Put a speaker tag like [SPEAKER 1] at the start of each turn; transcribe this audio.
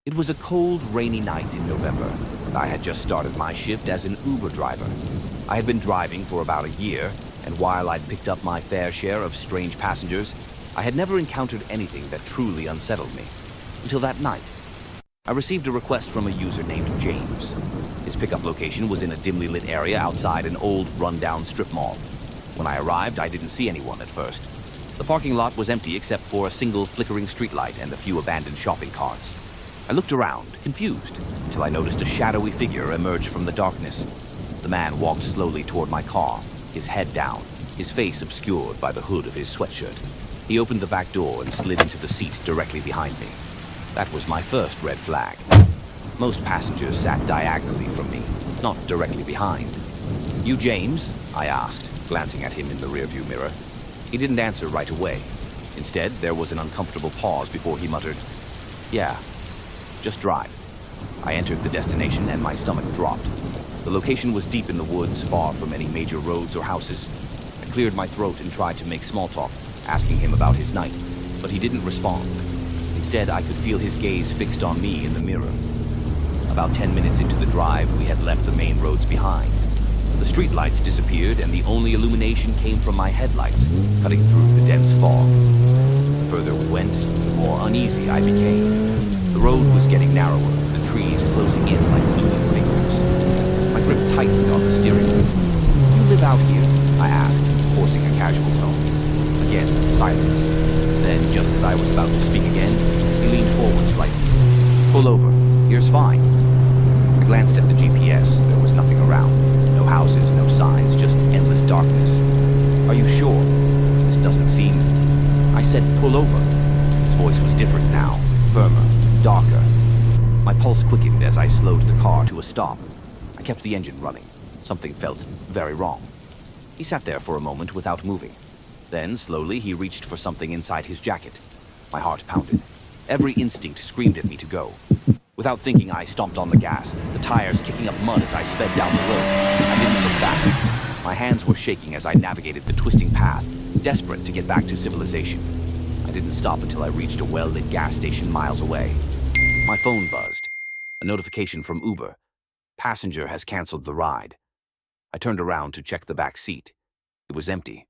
[SPEAKER 1] It was a cold, rainy night in November. I had just started my shift as an Uber driver. I had been driving for about a year, and while I'd picked up my fair share of strange passengers, I had never encountered anything that truly unsettled me. Until that night. I received a request from a user named James. His pickup location was in a dimly lit area outside an old, run-down strip mall. When I arrived, I didn't see anyone at first. The parking lot was empty except for a single flickering streetlight and a few abandoned shopping carts. I looked around, confused, until I noticed a shadowy figure emerge from the darkness. The man walked slowly toward my car, his head down, his face obscured by the hood of his sweatshirt. He opened the back door and slid into the seat directly behind me. That was my first red flag. Most passengers sat diagonally from me, not directly behind. "You James?" I asked, glancing at him in the rearview mirror. He didn't answer right away. Instead, there was an uncomfortable pause before he muttered, "Yeah, just drive." I entered the destination and my stomach dropped. The location was deep in the woods, far from any major roads or houses. I cleared my throat and tried to make small talk, asking him about his night, but he didn't respond. Instead, I could feel his gaze fixed on me in the mirror. About 10 minutes into the drive, we had left the main roads behind. The streetlights disappeared and the only illumination came from my headlights, cutting through the dense fog. The further we went, the more uneasy I became. The road was getting narrower, the trees closing in like looming fingers. My grip tightened on the steering wheel. "You live out here?" I asked, forcing a casual tone. Again, silence. Then, just as I was about to speak again, he leaned forward slightly. "Pull over. Here's fine." I glanced at the GPS. There was nothing around. No houses, no signs, just endless darkness. "Are you sure? This doesn't seem..." I said, "Pull over." His voice was different now, firmer, darker. My pulse quickened as I slowed the car to a stop. I kept the engine running. Something felt very wrong. He sat there for a moment without moving. Then, slowly, he reached for something inside his jacket. My heart pounded. Every instinct screamed at me to go. Without thinking, I stomped on the gas, the tires kicking up mud as I sped down the road. I didn't look back. My hands were shaking as I navigated the twisting path, desperate to get back to civilization. I didn't stop until I reached a well-lit gas station miles away. My phone buzzed. A notification from Uber. "Passenger has canceled the ride." I turned around to check the back seat. It was empty.